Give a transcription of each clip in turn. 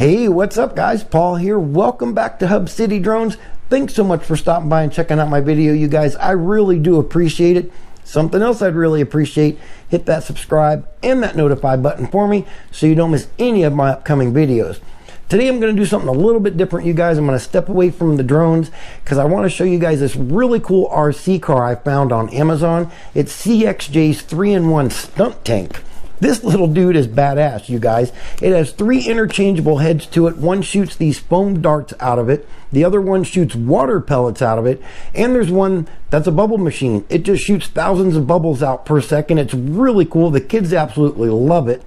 Hey, what's up guys? Paul here. Welcome back to Hub City Drones. Thanks so much for stopping by and checking out my video, you guys. I really do appreciate it. Something else I'd really appreciate, hit that subscribe and that notify button for me so you don't miss any of my upcoming videos. Today I'm going to do something a little bit different, you guys. I'm going to step away from the drones because I want to show you guys this really cool RC car I found on Amazon. It's CXJ's 3-in-1 stunt tank. This little dude is badass, you guys. It has 3 interchangeable heads to it. One shoots these foam darts out of it. The other one shoots water pellets out of it. And there's one that's a bubble machine. It just shoots thousands of bubbles out per second. It's really cool. The kids absolutely love it.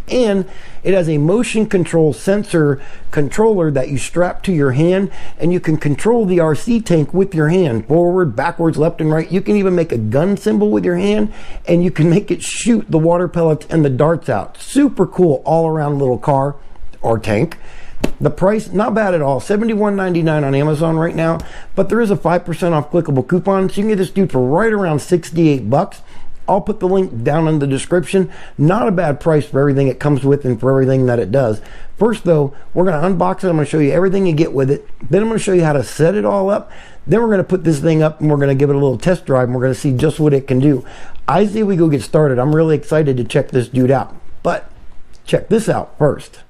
And it has a motion control sensor controller that you strap to your hand, and you can control the RC tank with your hand, forward, backwards, left and right. You can even make a gun symbol with your hand, and you can make it shoot the water pellets and the darts out. Super cool all around little car or tank. The price, not bad at all, $71.99 on Amazon right now, but there is a 5% off clickable coupon, so you can get this dude for right around 68 bucks. I'll put the link down in the description. Not a bad price for everything it comes with and for everything that it does. First though, we're going to unbox it. I'm going to show you everything you get with it. Then I'm going to show you how to set it all up. Then we're going to put this thing up and we're going to give it a little test drive and we're going to see just what it can do. I say we go get started. I'm really excited to check this dude out. But check this out first.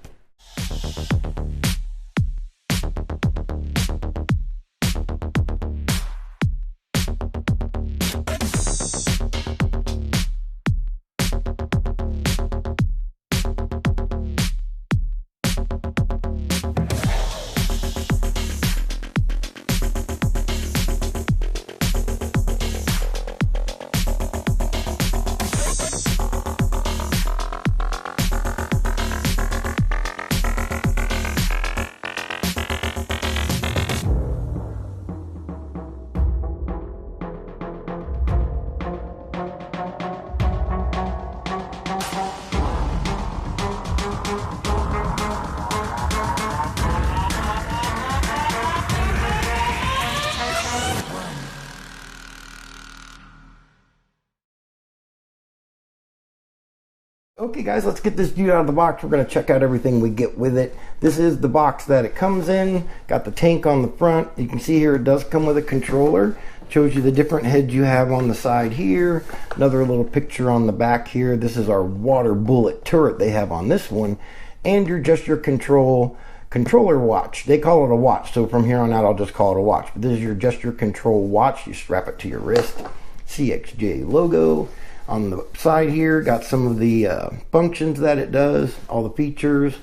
Okay guys, let's get this dude out of the box. We're going to check out everything we get with it. This is the box that it comes in. Got the tank on the front. You can see here it does come with a controller. Shows you the different heads you have on the side here. Another little picture on the back here. This is our water bullet turret they have on this one. And your controller watch. They call it a watch, so from here on out I'll just call it a watch. But this is your gesture control watch. You strap it to your wrist. CXJ logo. On the side here, got some of the functions that it does, all the features.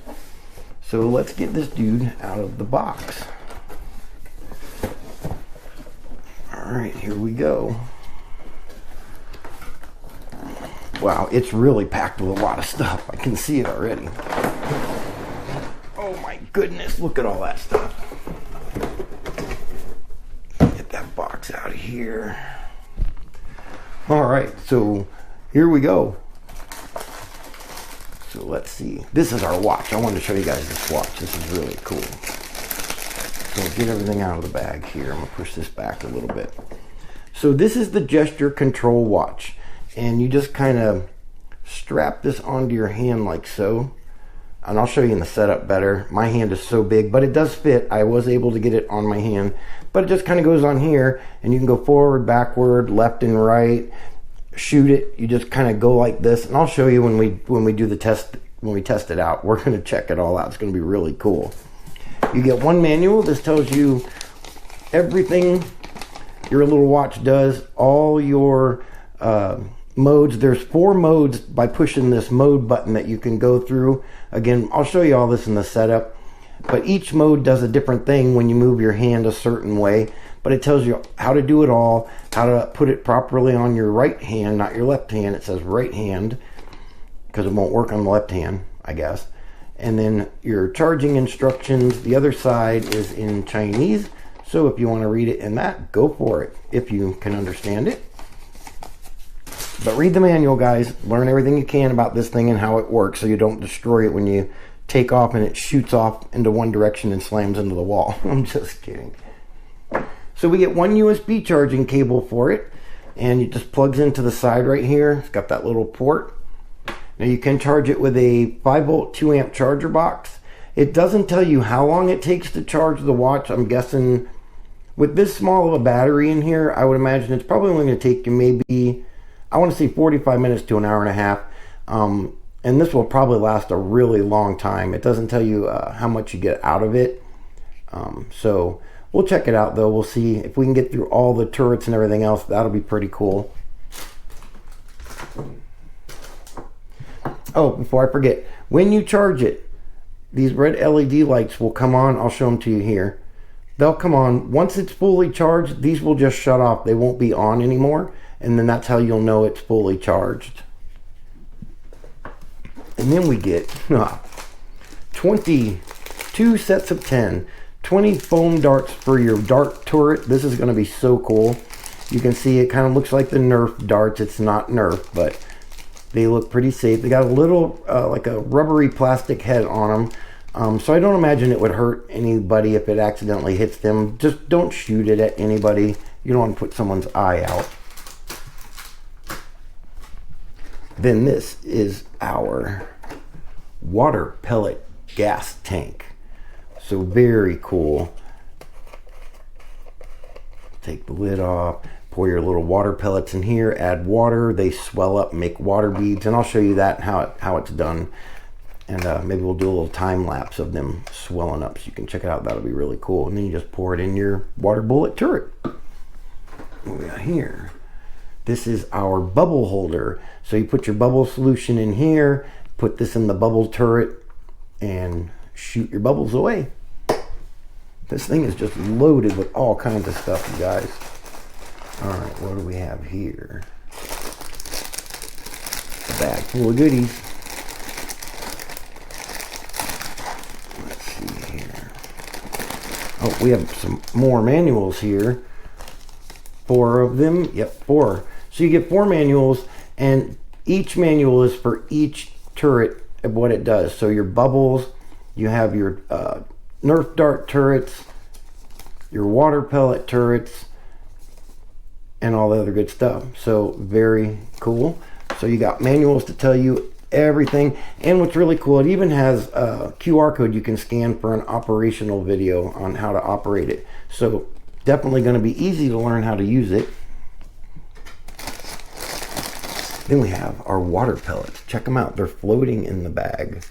So let's get this dude out of the box. All right, here we go. Wow, it's really packed with a lot of stuff. I can see it already. Oh my goodness, look at all that stuff. Get that box out of here. All right, so here we go. So let's see. This is our watch. I wanted to show you guys this watch. This is really cool. So get everything out of the bag here. I'm gonna push this back a little bit. So this is the gesture control watch, and you just kind of strap this onto your hand like so. And I'll show you in the setup better. My hand is so big, but it does fit. I was able to get it on my hand, but it just kind of goes on here, and you can go forward, backward, left and right, shoot it. You just kind of go like this, and I'll show you when we do the test, when we test it out. We're going to check it all out. It's going to be really cool. You get one manual. This tells you everything your little watch does, all your modes. There's 4 modes by pushing this mode button that you can go through. Again, I'll show you all this in the setup, but each mode does a different thing when you move your hand a certain way, but it tells you how to do it all, how to put it properly on your right hand, not your left hand. It says right hand because it won't work on the left hand, I guess. And then your charging instructions. The other side is in Chinese, so if you want to read it in that, go for it if you can understand it. But read the manual, guys. Learn everything you can about this thing and how it works so you don't destroy it when you take off and it shoots off into one direction and slams into the wall. I'm just kidding. So we get one USB charging cable for it, and it just plugs into the side right here. It's got that little port. Now you can charge it with a 5 volt 2 amp charger box, It doesn't tell you how long it takes to charge the watch. I'm guessing with this small of a battery in here, I would imagine it's probably only going to take you maybe, I want to say 45 minutes to an hour and a half. And this will probably last a really long time. It doesn't tell you how much you get out of it. So we'll check it out though. We'll see if we can get through all the turrets and everything else. That'll be pretty cool. Oh, before I forget, when you charge it, these red LED lights will come on. I'll show them to you here. They'll come on. Once it's fully charged, these will just shut off. They won't be on anymore. And then that's how you'll know it's fully charged. And then we get 22 sets of 10. 20 foam darts for your dart turret. This is going to be so cool. You can see it kind of looks like the Nerf darts. It's not Nerf, but they look pretty safe. They got a little like a rubbery plastic head on them. So I don't imagine it would hurt anybody if it accidentally hits them. Just don't shoot it at anybody. You don't want to put someone's eye out. Then this is our water pellet gas tank. So very cool. Take the lid off, pour your little water pellets in here, add water, they swell up and make water beads, and I'll show you that and how it's done. And maybe we'll do a little time lapse of them swelling up so you can check it out. That'll be really cool. And then you just pour it in your water bullet turret. What we got here? This is our bubble holder. So you put your bubble solution in here, put this in the bubble turret, and shoot your bubbles away. This thing is just loaded with all kinds of stuff, you guys. All right, what do we have here? A bag full of goodies. Let's see here. Oh, we have some more manuals here. 4 of them. Yep, 4. So you get 4 manuals, and each manual is for each turret of what it does. So your bubbles, you have your Nerf dart turrets, your water pellet turrets, and all the other good stuff. So very cool. So you got manuals to tell you everything. And what's really cool, it even has a QR code you can scan for an operational video on how to operate it. So definitely going to be easy to learn how to use it. Then we have our water pellets. Check them out. They're floating in the bag.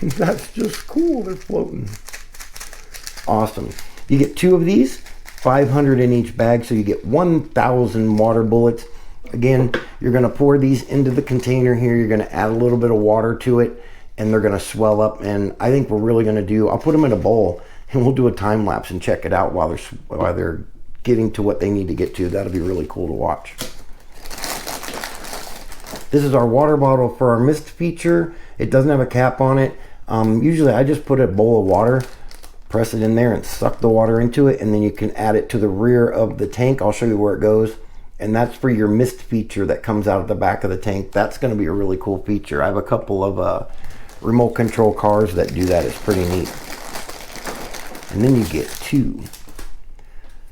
That's just cool. They're floating. Awesome. You get 2 of these, 500 in each bag, so you get 1,000 water bullets. Again, you're going to pour these into the container here. You're going to add a little bit of water to it, and they're going to swell up. And I think we're really going to do, I'll put them in a bowl, and we'll do a time lapse and check it out while they're getting to what they need to get to. That'll be really cool to watch. This is our water bottle for our mist feature. It doesn't have a cap on it. Usually I just put a bowl of water, press it in there and suck the water into it, and then you can add it to the rear of the tank. I'll show you where it goes. And that's for your mist feature that comes out of the back of the tank. That's going to be a really cool feature. I have a couple of remote control cars that do that. It's pretty neat. And then you get 2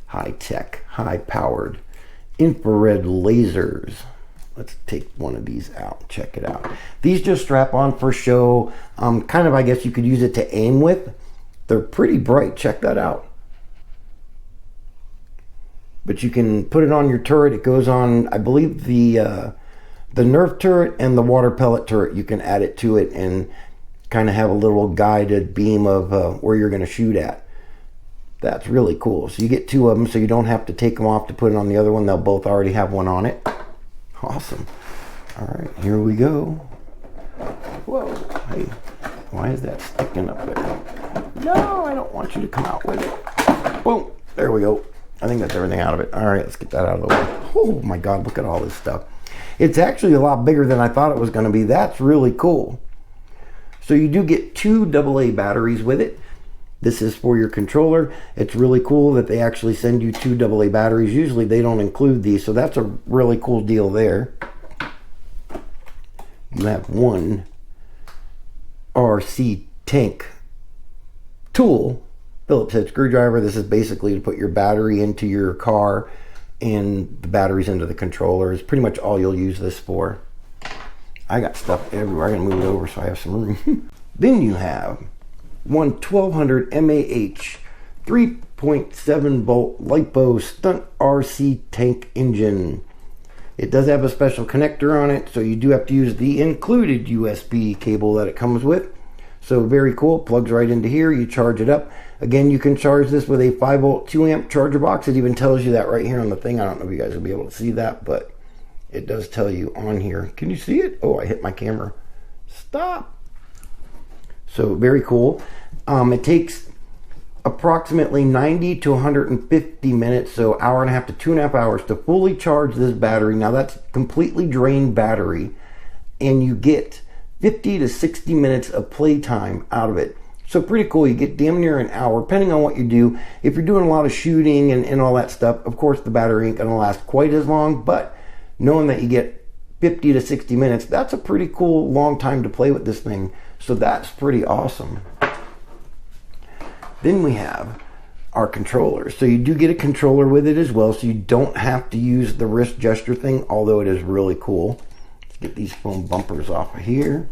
high-tech, high-powered infrared lasers. Let's take one of these out. Check it out. These just strap on for show. Kind of, I guess you could use it to aim with. They're pretty bright. Check that out. But you can put it on your turret. It goes on, I believe, the Nerf turret and the water pellet turret. You can add it to it and kind of have a little guided beam of where you're going to shoot at. That's really cool. So you get 2 of them, so you don't have to take them off to put it on the other one. They'll both already have one on it. Awesome. All right, here we go. Whoa, hey, why is that sticking up there? No, I don't want you to come out with it. Boom, there we go. I think that's everything out of it. All right, let's get that out of the way. Oh my God, look at all this stuff. It's actually a lot bigger than I thought it was going to be. That's really cool. So you do get 2 AA batteries with it. This is for your controller. It's really cool that they actually send you 2 AA batteries. Usually they don't include these, so that's a really cool deal there. You have 1 RC tank tool, Phillips head screwdriver. This is basically to put your battery into your car and the batteries into the controller. Is pretty much all you'll use this for. I got stuff everywhere. I'm gonna move it over so I have some room. Then you have one 1200 mAh 3.7 volt LiPo Stunt RC tank engine. It does have a special connector on it, so you do have to use the included USB cable that it comes with. So very cool. It plugs right into here. You charge it up. Again, you can charge this with a 5 volt 2 amp charger box. It even tells you that right here on the thing. I don't know if you guys will be able to see that, but it does tell you on here. Can you see it? Oh, I hit my camera. Stop. So very cool. It takes approximately 90 to 150 minutes, so hour and a half to 2.5 hours to fully charge this battery. Now that's completely drained battery, and you get 50 to 60 minutes of playtime out of it. So pretty cool. You get damn near an hour, depending on what you do. If you're doing a lot of shooting and all that stuff, of course the battery ain't gonna last quite as long, but knowing that you get 50 to 60 minutes, that's a pretty cool long time to play with this thing. So that's pretty awesome. Then we have our controller. So you do get a controller with it as well, so you don't have to use the wrist gesture thing, although it is really cool. Let's get these foam bumpers off of here.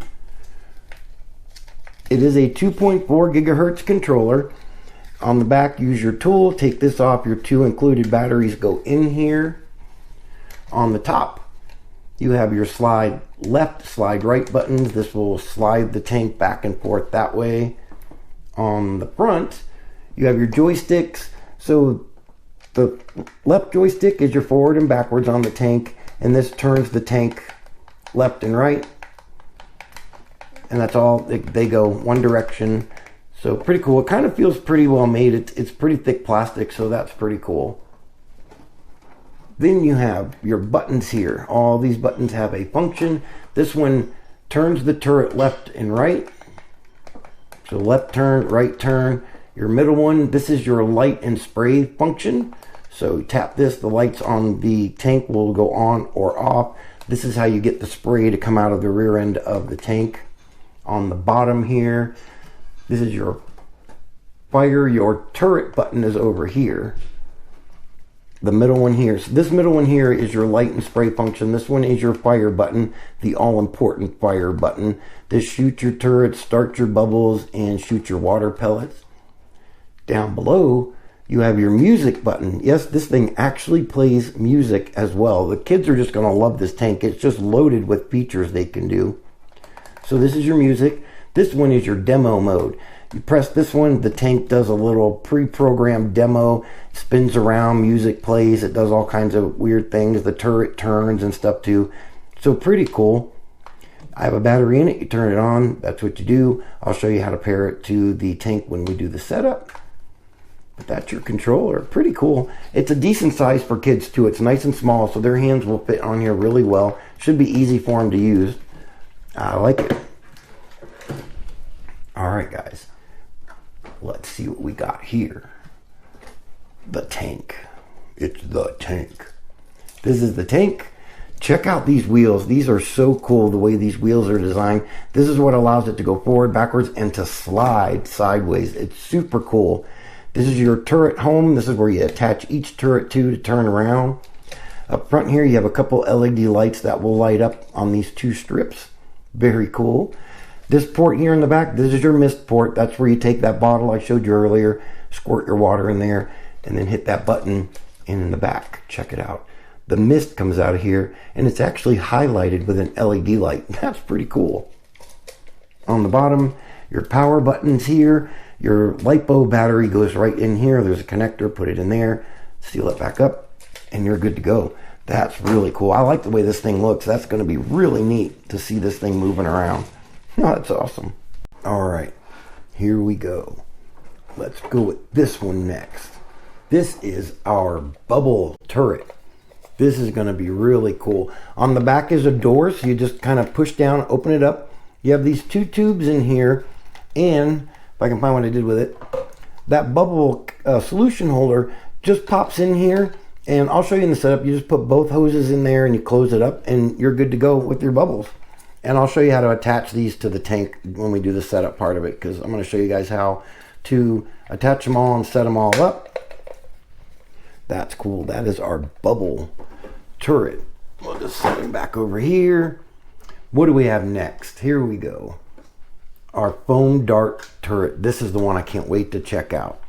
It is a 2.4 gigahertz controller. On the back, use your tool, take this off. Your 2 included batteries go in here. On the top, you have your slide left, slide right buttons. This will slide the tank back and forth that way. On the front, you have your joysticks. So the left joystick is your forward and backwards on the tank, and this turns the tank left and right. And that's all, they go one direction. So pretty cool. It kind of feels pretty well made. It's pretty thick plastic, so that's pretty cool. Then you have your buttons here. All these buttons have a function. This one turns the turret left and right. So left turn, right turn. Your middle one, this is your light and spray function. So tap this, the lights on the tank will go on or off. This is how you get the spray to come out of the rear end of the tank. On the bottom here, this is your fire. Your turret button is over here. The middle one here. So this middle one here is your light and spray function. This one is your fire button, the all-important fire button. This shoots your turrets, start your bubbles, and shoot your water pellets. Down below, you have your music button. Yes, this thing actually plays music as well. The kids are just going to love this tank. It's just loaded with features they can do. So this is your music. This one is your demo mode. You press this one, the tank does a little pre-programmed demo, spins around, music plays, it does all kinds of weird things. The turret turns and stuff too. So pretty cool. I have a battery in it, you turn it on, that's what you do. I'll show you how to pair it to the tank when we do the setup. But that's your controller, pretty cool. It's a decent size for kids too. It's nice and small, so their hands will fit on here really well. Should be easy for them to use. I like it. All right, guys. Let's see what we got here. The tank. It's the tank. This is the tank. Check out these wheels. These are so cool the way these wheels are designed. This is what allows it to go forward, backwards, and to slide sideways. It's super cool. This is your turret home. This is where you attach each turret to turn around. Up front here, you have a couple LED lights that will light up on these 2 strips. Very cool. This port here in the back, this is your mist port. That's where you take that bottle I showed you earlier, squirt your water in there, and then hit that button in the back. Check it out. The mist comes out of here, and it's actually highlighted with an LED light. That's pretty cool. On the bottom, your power buttons here. Your LiPo battery goes right in here. There's a connector, put it in there, seal it back up, and you're good to go. That's really cool. I like the way this thing looks. That's going to be really neat to see this thing moving around. Oh, that's awesome. All right, here we go. Let's go with this one next. This is our bubble turret. This is going to be really cool. On the back is a door, so you just kind of push down, open it up. You have these 2 tubes in here, and if I can find what I did with it, that bubble solution holder just pops in here, and I'll show you in the setup. You just put both hoses in there and you close it up, and you're good to go with your bubbles. And I'll show you how to attach these to the tank when we do the setup part of it, because I'm going to show you guys how to attach them all and set them all up. That's cool. That is our bubble turret. We'll just set them back over here. What do we have next? Here we go. our foam dart turret. This is the one I can't wait to check out.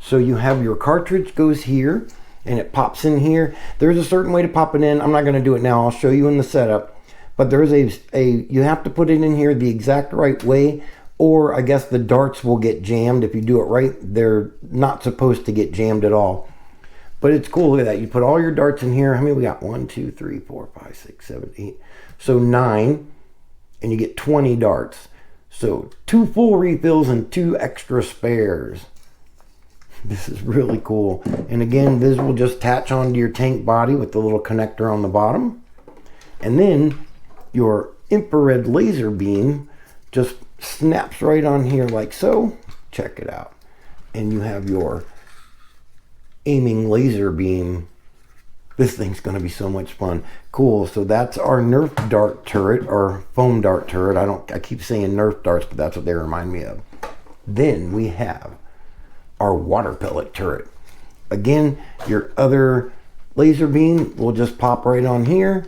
So you have your cartridge goes here and it pops in here. There's a certain way to pop it in. I'm not going to do it now. I'll show you in the setup. But there's you have to put it in here the exact right way, or I guess the darts will get jammed. If you do it right, they're not supposed to get jammed at all. But it's cool. Look at that. You put all your darts in here. How many we got? 1, 2, 3, 4, 5, 6, 7, 8. So 9. And you get 20 darts. So 2 full refills and 2 extra spares. This is really cool. And again, this will just attach onto your tank body with the little connector on the bottom. And then your infrared laser beam just snaps right on here like so. Check it out. And you have your aiming laser beam. This thing's going to be so much fun. Cool. So that's our Nerf dart turret, or foam dart turret. I keep saying Nerf darts, but that's what they remind me of. Then we have our water pellet turret. Again, your other laser beam will just pop right on here,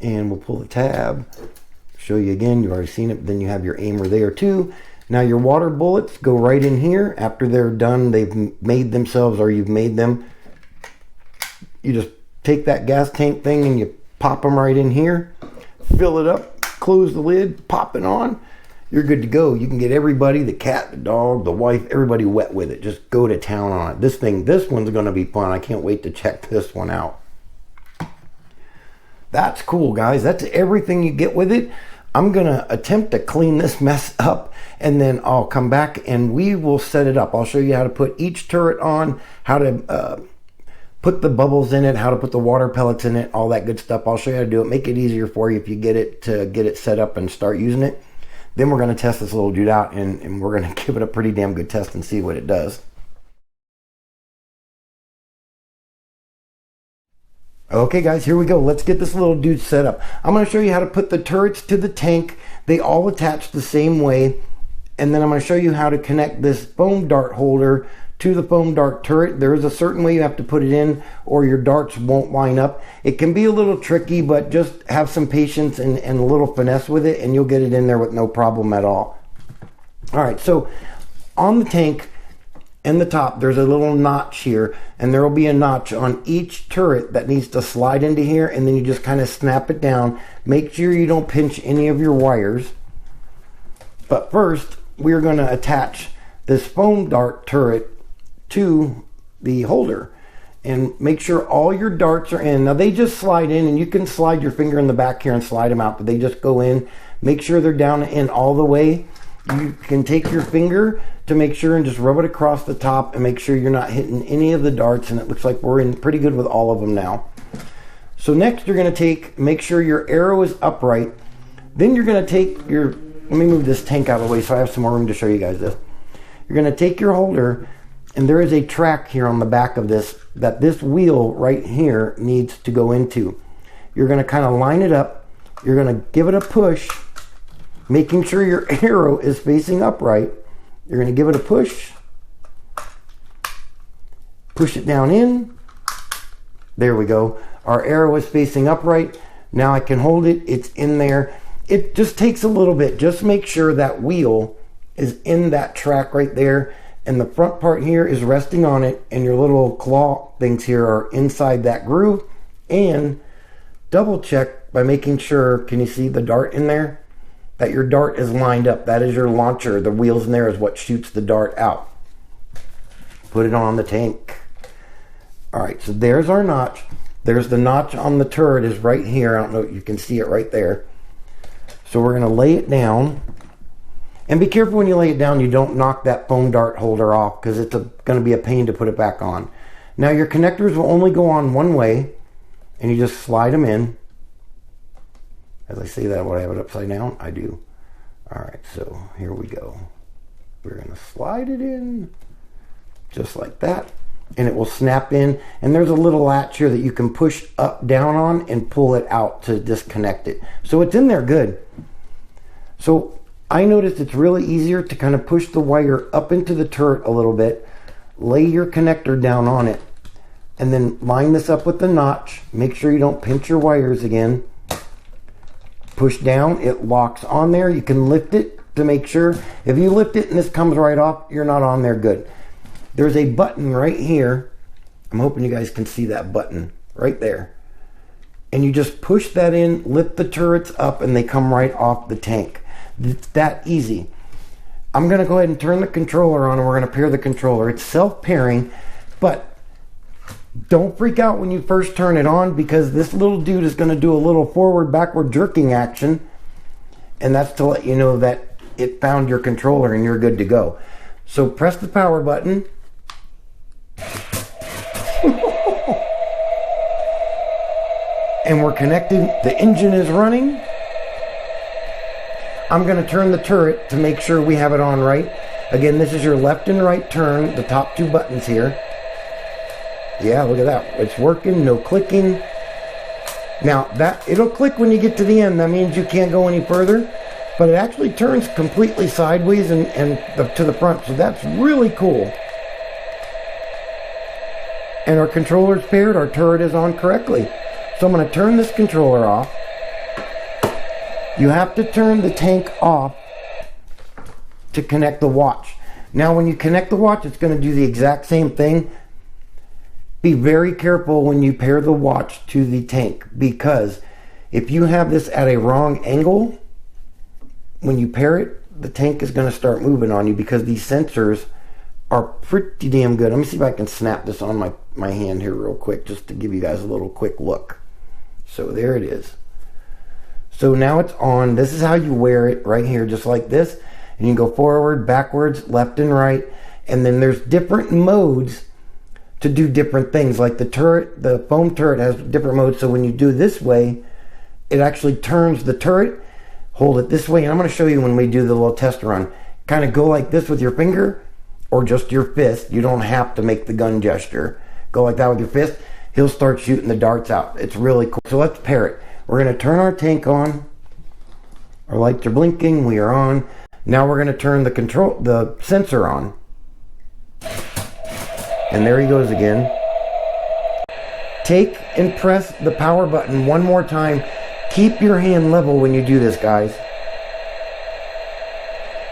and we'll pull the tab, show you again. You've already seen it, but then you have your aimer there too. Now your water bullets go right in here. After they're done, they've made themselves, or you've made them, you just take that gas tank thing and you pop them right in here, fill it up, close the lid, pop it on. You're good to go. You can get everybody, the cat, the dog, the wife, everybody wet with it. Just go to town on it. This one's going to be fun. I can't wait to check this one out. That's cool, guys. That's everything you get with it. I'm going to attempt to clean this mess up, and then I'll come back and we will set it up. I'll show you how to put each turret on, how to put the bubbles in it, how to put the water pellets in it, all that good stuff. I'll show you how to do it. Make it easier for you if you get it set up and start using it. Then we're going to test this little dude out, and we're going to give it a pretty damn good test and see what it does. Okay guys, here we go. Let's get this little dude set up. I'm going to show you how to put the turrets to the tank. They all attach the same way. And then I'm going to show you how to connect this foam dart holder to the foam dart turret. There is a certain way you have to put it in, or your darts won't line up. It can be a little tricky, but just have some patience and a little finesse with it, and you'll get it in there with no problem at all. All right, so on the tank and the top, there's a little notch here, and there will be a notch on each turret that needs to slide into here, and then you just kind of snap it down. Make sure you don't pinch any of your wires. But first, we're going to attach this foam dart turret to the holder, and make sure all your darts are in. Now they just slide in, and you can slide your finger in the back here and slide them out, but they just go in. Make sure they're down and in all the way. You can take your finger to make sure and just rub it across the top and make sure you're not hitting any of the darts, and it looks like we're in pretty good with all of them now. So next you're going to make sure your arrow is upright. Then you're going to take your, let me move this tank out of the way so I have some more room to show you guys this. You're going to take your holder, and there is a track here on the back of this that this wheel right here needs to go into. You're going to kind of line it up. You're going to give it a push, making sure your arrow is facing upright. You're going to give it a push. Push it down in. There we go. Our arrow is facing upright. Now I can hold it. It's in there. It just takes a little bit. Just make sure that wheel is in that track right there, and the front part here is resting on it, and your little claw things here are inside that groove. And double check by making sure, can you see the dart in there? That your dart is lined up. That is your launcher. The wheels in there is what shoots the dart out. Put it on the tank. All right, so there's our notch. There's the notch on the turret is right here. I don't know if you can see it right there. So we're going to lay it down. And be careful when you lay it down, you don't knock that foam dart holder off, because it's going to be a pain to put it back on. Now your connectors will only go on one way, and you just slide them in. As I say that, would I have it upside down? I do. All right, so here we go. We're going to slide it in just like that, and it will snap in. And there's a little latch here that you can push up, down on, and pull it out to disconnect it. So it's in there good. So I noticed it's really easier to kind of push the wire up into the turret a little bit, lay your connector down on it, and then line this up with the notch. Make sure you don't pinch your wires again. Push down, it locks on there. You can lift it to make sure. If you lift it and this comes right off, you're not on there good. There's a button right here. I'm hoping you guys can see that button right there. And you just push that in, lift the turrets up, and they come right off the tank. It's that easy. I'm going to go ahead and turn the controller on, and we're going to pair the controller. It's self-pairing, but don't freak out when you first turn it on, because this little dude is going to do a little forward-backward jerking action, and that's to let you know that it found your controller and you're good to go. So press the power button. And we're connected. The engine is running. I'm going to turn the turret to make sure we have it on right. Again, this is your left and right turn, the top two buttons here. Yeah, look at that. It's working, no clicking. Now, it'll click when you get to the end. That means you can't go any further. But it actually turns completely sideways and to the front. So that's really cool. And our controller's paired. Our turret is on correctly. So I'm going to turn this controller off. You have to turn the tank off to connect the watch. Now when you connect the watch, it's going to do the exact same thing. Be very careful when you pair the watch to the tank, because if you have this at a wrong angle, when you pair it, the tank is going to start moving on you, because these sensors are pretty damn good. Let me see if I can snap this on my hand here real quick, just to give you guys a little quick look. So there it is. So now it's on. This is how you wear it right here, just like this. And you can go forward, backwards, left and right. And then there's different modes to do different things. Like the turret, the foam turret has different modes. So when you do this way, it actually turns the turret. Hold it this way. And I'm going to show you when we do the little test run. Kind of go like this with your finger or just your fist. You don't have to make the gun gesture. Go like that with your fist. He'll start shooting the darts out. It's really cool. So let's pair it. We're going to turn our tank on. Our lights are blinking. We are on. Now we're going to turn the sensor on. And there he goes again. Take and press the power button one more time. Keep your hand level when you do this, guys.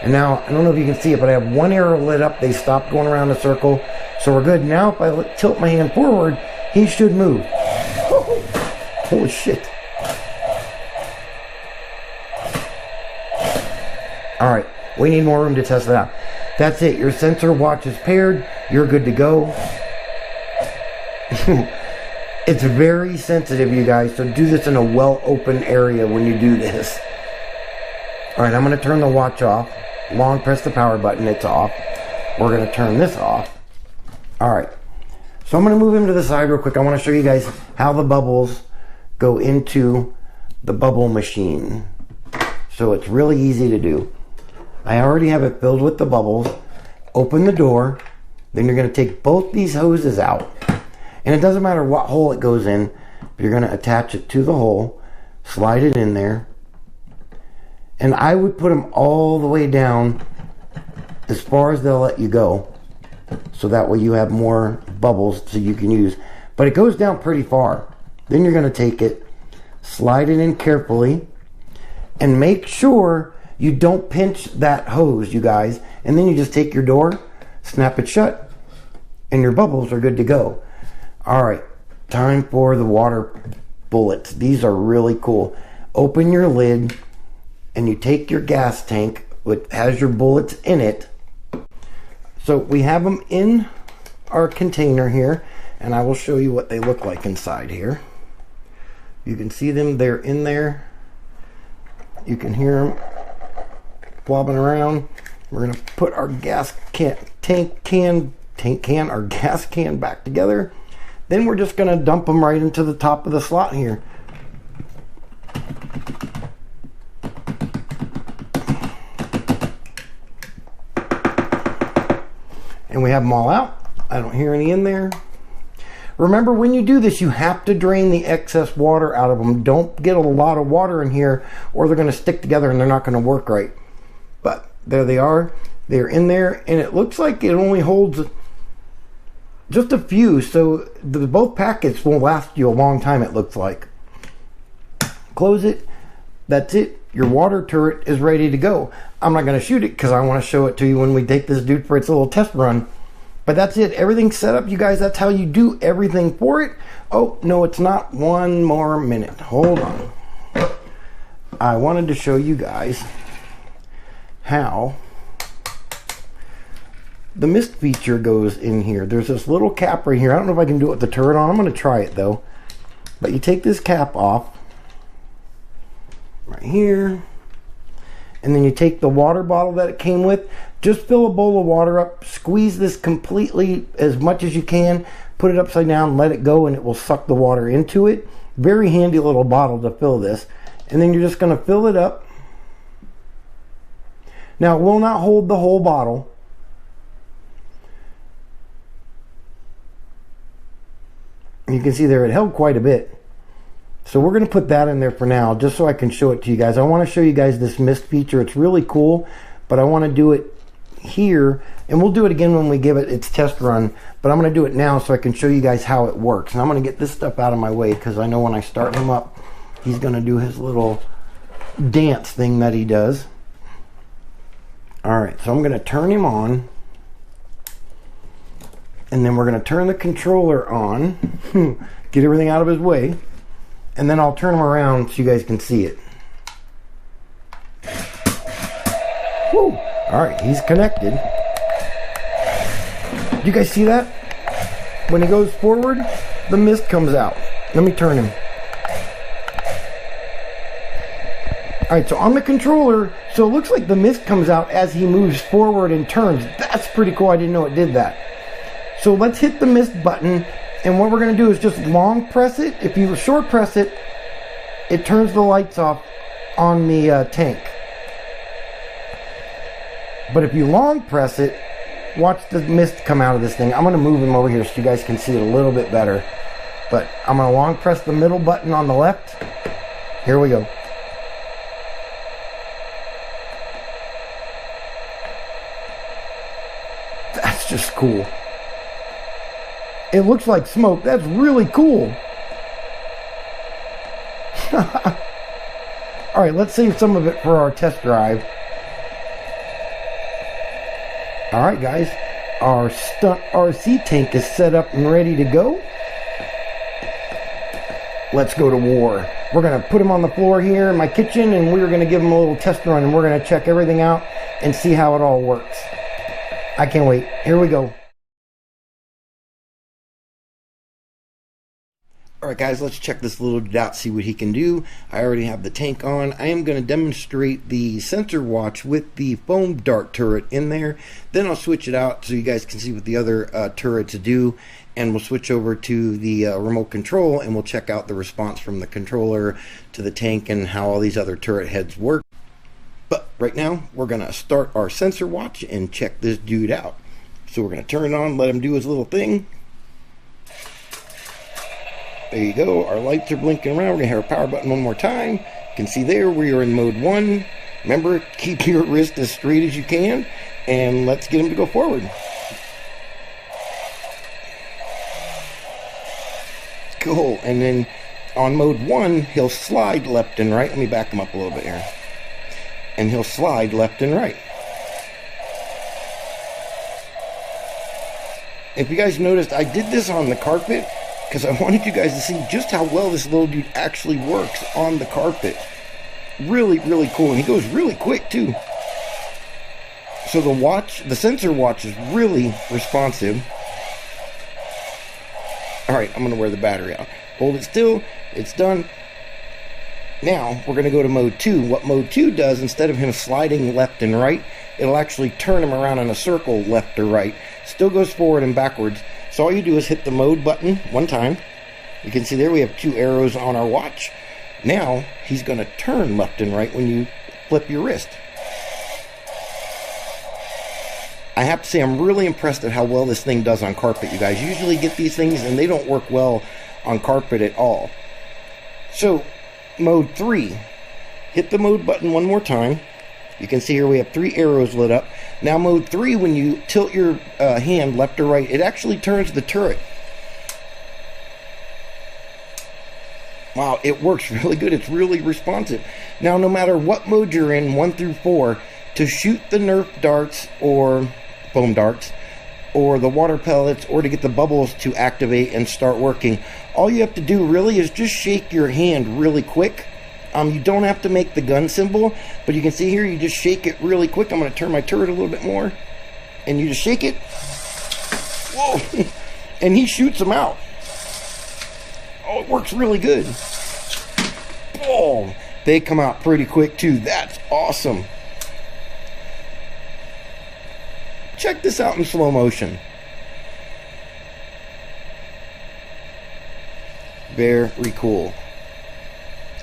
And now, I don't know if you can see it, but I have one arrow lit up. They stopped going around the circle. So we're good. Now if I tilt my hand forward, he should move. Holy shit. Alright, we need more room to test that out. That's it. Your sensor watch is paired. You're good to go. It's very sensitive, you guys, so do this in a well-open area when you do this. Alright, I'm going to turn the watch off. Long press the power button, it's off. We're going to turn this off. Alright, so I'm going to move him to the side real quick. I want to show you guys how the bubbles go into the bubble machine. So it's really easy to do. I already have it filled with the bubbles. Open the door. Then you're going to take both these hoses out. And it doesn't matter what hole it goes in. You're going to attach it to the hole. Slide it in there. And I would put them all the way down as far as they'll let you go. So that way you have more bubbles so you can use. But it goes down pretty far. Then you're going to take it, slide it in carefully, and make sure you don't pinch that hose, you guys. And then you just take your door, snap it shut, and your bubbles are good to go. Alright, time for the water bullets. These are really cool. Open your lid, and you take your gas tank, which has your bullets in it. So we have them in our container here, and I will show you what they look like inside here. You can see them, they're in there. You can hear them flopping around. We're going to put our gas can back together. Then we're just going to dump them right into the top of the slot here. And we have them all out. I don't hear any in there. Remember, when you do this, you have to drain the excess water out of them. Don't get a lot of water in here, or they're going to stick together and they're not going to work right. But there they are. They're in there, and it looks like it only holds just a few, so both packets will last you a long time, it looks like. Close it. That's it. your water turret is ready to go. I'm not going to shoot it because I want to show it to you when we take this dude for its little test run. But that's it. Everything's set up, you guys. That's how you do everything for it. Oh, no, it's not. One more minute. Hold on. I wanted to show you guys how the mist feature goes in here. There's this little cap right here. I don't know if I can do it with the turret on. I'm going to try it, though. But you take this cap off right here. And then you take the water bottle that it came with. Just fill a bowl of water up, squeeze this completely as much as you can, put it upside down, let it go, and it will suck the water into it. Very handy little bottle to fill this. And then you're just going to fill it up. Now, it will not hold the whole bottle. You can see there it held quite a bit. So we're going to put that in there for now, just so I can show it to you guys. I want to show you guys this mist feature. It's really cool, but I want to do it here, and we'll do it again when we give it its test run, but I'm going to do it now so I can show you guys how it works. And I'm going to get this stuff out of my way because I know when I start him up, he's going to do his little dance thing that he does. Alright, so I'm going to turn him on, and then we're going to turn the controller on, get everything out of his way, and then I'll turn him around so you guys can see it. Woo! Alright, he's connected. Do you guys see that? When he goes forward, the mist comes out. Let me turn him. Alright, so on the controller, so it looks like the mist comes out as he moves forward and turns. That's pretty cool. I didn't know it did that. So let's hit the mist button, and what we're going to do is just long press it. If you short press it, it turns the lights off on the tank. But if you long press it, watch the mist come out of this thing. I'm going to move him over here so you guys can see it a little bit better. But I'm going to long press the middle button on the left. Here we go. That's just cool. It looks like smoke. That's really cool. Alright, let's save some of it for our test drive. Alright guys, our Stunt RC tank is set up and ready to go. Let's go to war. We're going to put him on the floor here in my kitchen, and we're going to give him a little test run, and we're going to check everything out and see how it all works. I can't wait. Here we go. Alright guys, let's check this little dude out, see what he can do. I already have the tank on. I am going to demonstrate the sensor watch with the foam dart turret in there. Then I'll switch it out so you guys can see what the other turrets do. And we'll switch over to the remote control, and we'll check out the response from the controller to the tank and how all these other turret heads work. But right now, we're going to start our sensor watch and check this dude out. So we're going to turn it on, let him do his little thing. There you go, our lights are blinking around. We're going to hit our power button one more time. You can see there we are in mode 1. Remember, keep your wrist as straight as you can, and let's get him to go forward. Cool, and then on mode 1, he'll slide left and right. Let me back him up a little bit here. And he'll slide left and right. If you guys noticed, I did this on the carpet because I wanted you guys to see just how well this little dude actually works on the carpet. Really, really cool. And he goes really quick too. So the sensor watch is really responsive. Alright, I'm going to wear the battery out. Hold it still. It's done. Now, we're going to go to mode 2. What mode 2 does, instead of him sliding left and right, it'll actually turn him around in a circle left or right. Still goes forward and backwards. So all you do is hit the mode button one time. You can see there we have 2 arrows on our watch. Now, he's going to turn left and right when you flip your wrist. I have to say, I'm really impressed at how well this thing does on carpet, you guys. You usually get these things and they don't work well on carpet at all. So, mode 3. Hit the mode button one more time. You can see here we have 3 arrows lit up. Now mode 3, when you tilt your hand left or right, it actually turns the turret. Wow, it works really good. It's really responsive. Now, no matter what mode you're in, 1 through 4, to shoot the Nerf darts or foam darts or the water pellets or to get the bubbles to activate and start working, all you have to do really is just shake your hand really quick. You don't have to make the gun symbol, but you can see here, you just shake it really quick. I'm going to turn my turret a little bit more, and you just shake it. Whoa! And he shoots them out. Oh, it works really good. Oh, they come out pretty quick too. That's awesome. Check this out in slow motion. Very cool.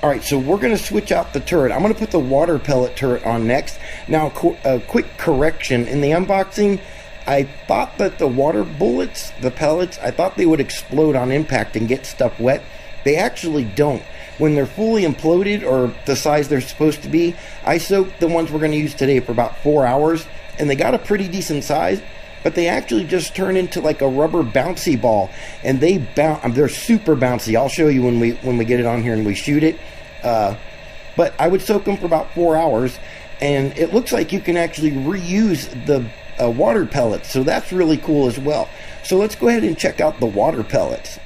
Alright, so we're going to switch out the turret. I'm going to put the water pellet turret on next. Now, a quick correction. In the unboxing, I thought that the water bullets, the pellets, I thought they would explode on impact and get stuff wet. They actually don't. When they're fully imploded, or the size they're supposed to be, I soaked the ones we're going to use today for about 4 hours, and they got a pretty decent size, but they actually just turn into like a rubber bouncy ball, and they're super bouncy. I'll show you when we get it on here and we shoot it. But I would soak them for about 4 hours, and it looks like you can actually reuse the water pellets, so that's really cool as well. So let's go ahead and check out the water pellets.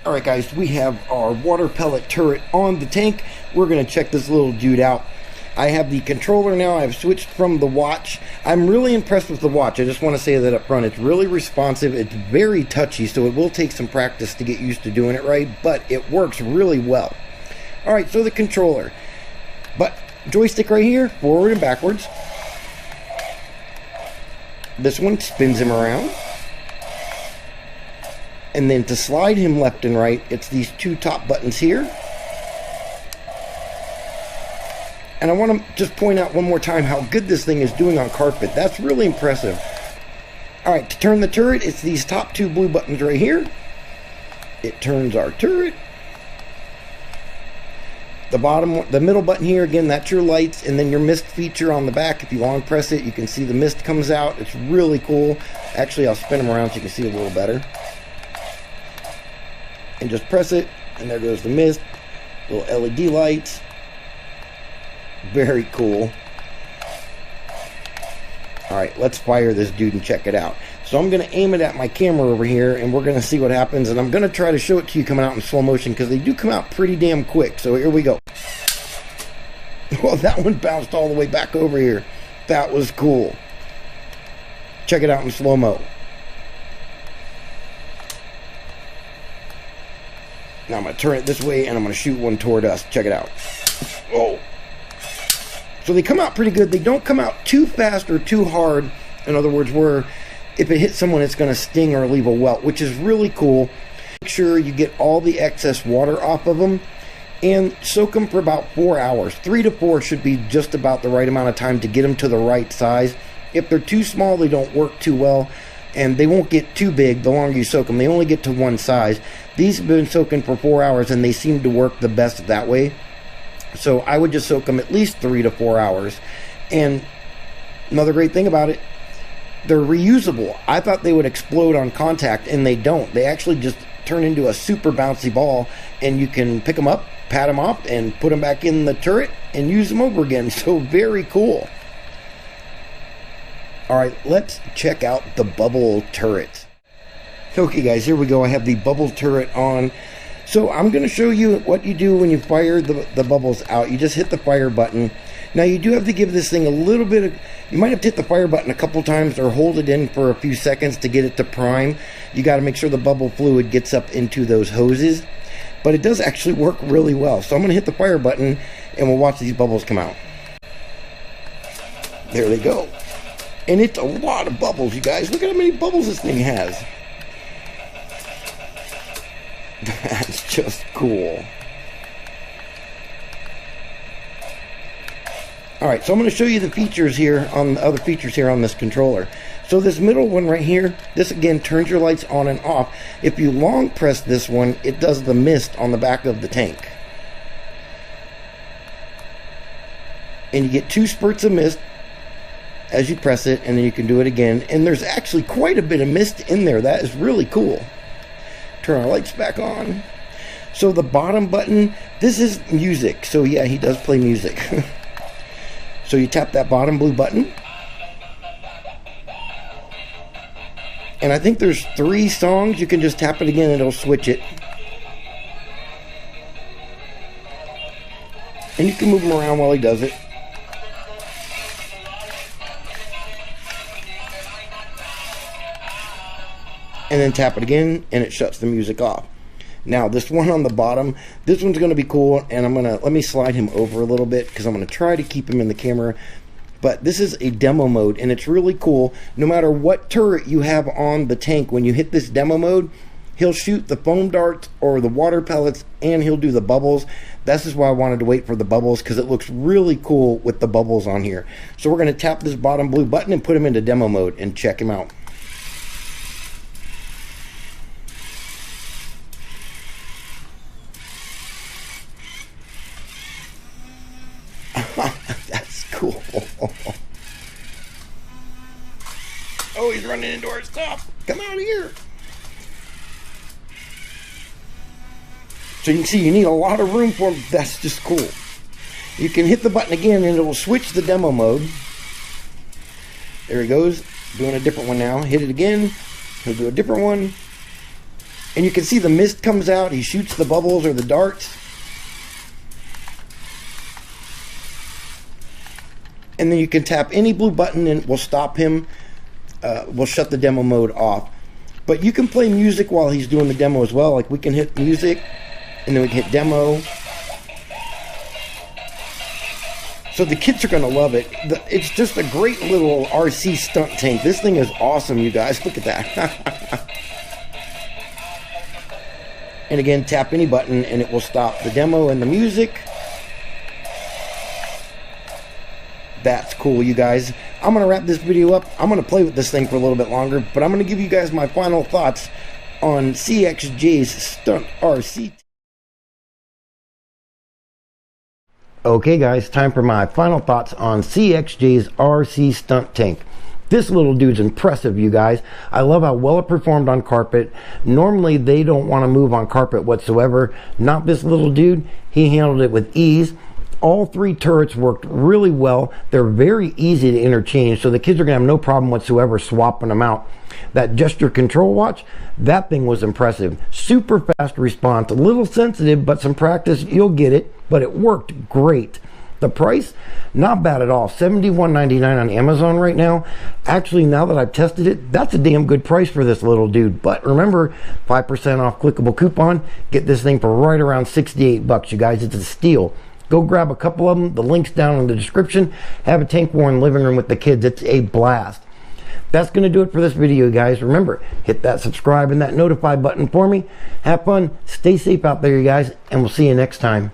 Alright guys, we have our water pellet turret on the tank. We're going to check this little dude out. I have the controller now. I've switched from the watch. I'm really impressed with the watch. I just want to say that up front. It's really responsive. It's very touchy, so it will take some practice to get used to doing it right, but it works really well. Alright, so the controller. But joystick right here, forward and backwards. This one spins him around. And then to slide him left and right, it's these two top buttons here. And I want to just point out one more time how good this thing is doing on carpet. That's really impressive. Alright, to turn the turret, it's these top two blue buttons right here. It turns our turret. The middle button here, again, that's your lights, and then your mist feature on the back. If you long press it, you can see the mist comes out. It's really cool. Actually, I'll spin them around so you can see it a little better. And just press it, and there goes the mist. Little LED lights. Very cool. Alright, let's fire this dude and check it out. So I'm going to aim it at my camera over here, and we're going to see what happens. And I'm going to try to show it to you coming out in slow motion, because they do come out pretty damn quick. So here we go. Well, that one bounced all the way back over here. That was cool. Check it out in slow-mo. Now I'm going to turn it this way, and I'm going to shoot one toward us. Check it out. Oh. So they come out pretty good. They don't come out too fast or too hard. In other words, where if it hits someone, it's going to sting or leave a welt, which is really cool. Make sure you get all the excess water off of them and soak them for about 4 hours. 3 to 4 should be just about the right amount of time to get them to the right size. If they're too small, they don't work too well, and they won't get too big the longer you soak them. They only get to one size. These have been soaking for 4 hours, and they seem to work the best that way. So I would just soak them at least 3 to 4 hours. And another great thing about it, they're reusable. I thought they would explode on contact, and they don't. They actually just turn into a super bouncy ball, and you can pick them up, pat them off, and put them back in the turret and use them over again. So very cool. Alright, let's check out the bubble turret. Okay guys, here we go. I have the bubble turret on. So I'm going to show you what you do when you fire the bubbles out. You just hit the fire button. Now you do have to give this thing a little bit of, you might have to hit the fire button a couple times or hold it in for a few seconds to get it to prime. You got to make sure the bubble fluid gets up into those hoses. But it does actually work really well. So I'm going to hit the fire button and we'll watch these bubbles come out. There they go. And it's a lot of bubbles, you guys. Look at how many bubbles this thing has. That's just cool. Alright, so I'm going to show you the features here, on the other features here on this controller. So this middle one right here, this again turns your lights on and off. If you long press this one, it does the mist on the back of the tank. And you get 2 spurts of mist as you press it, and then you can do it again. And there's actually quite a bit of mist in there. That is really cool. Turn our lights back on. So the bottom button, this is music. So yeah, he does play music. So you tap that bottom blue button. And I think there's 3 songs. You can just tap it again and it'll switch it. And you can move him around while he does it. And then tap it again and it shuts the music off. Now this one on the bottom, this one's going to be cool, and I'm going to, let me slide him over a little bit because I'm going to try to keep him in the camera. But this is a demo mode, and it's really cool. No matter what turret you have on the tank, when you hit this demo mode, he'll shoot the foam darts or the water pellets, and he'll do the bubbles. This is why I wanted to wait for the bubbles, because it looks really cool with the bubbles on here. So we're going to tap this bottom blue button and put him into demo mode and check him out. That's cool. Oh, he's running into our stuff. Come out here. So you can see you need a lot of room for him. That's just cool. You can hit the button again and it will switch the demo mode. There he goes. Doing a different one now. Hit it again. He'll do a different one. And you can see the mist comes out. He shoots the bubbles or the darts. And then you can tap any blue button and it will stop him. We'll shut the demo mode off. But you can play music while he's doing the demo as well. Like we can hit music and then we can hit demo. So the kids are going to love it. It's just a great little RC stunt tank. This thing is awesome, you guys. Look at that. And again, tap any button and it will stop the demo and the music. That's cool, you guys. I'm going to wrap this video up. I'm going to play with this thing for a little bit longer, but I'm going to give you guys my final thoughts on CXJ's Stunt RC. Okay, guys, time for my final thoughts on CXJ's RC Stunt Tank. This little dude's impressive, you guys. I love how well it performed on carpet. Normally, they don't want to move on carpet whatsoever. Not this little dude. He handled it with ease. All 3 turrets worked really well. They're very easy to interchange, so the kids are going to have no problem whatsoever swapping them out. That gesture control watch, that thing was impressive. Super fast response, a little sensitive, but some practice, you'll get it, but it worked great. The price, not bad at all. $71.99 on Amazon right now. Actually, now that I've tested it, that's a damn good price for this little dude. But remember, 5% off clickable coupon. Get this thing for right around 68 bucks, you guys. It's a steal. Go grab a couple of them. The link's down in the description. Have a tank war in the living room with the kids. It's a blast. That's going to do it for this video, guys. Remember, hit that subscribe and that notify button for me. Have fun. Stay safe out there, you guys. And we'll see you next time.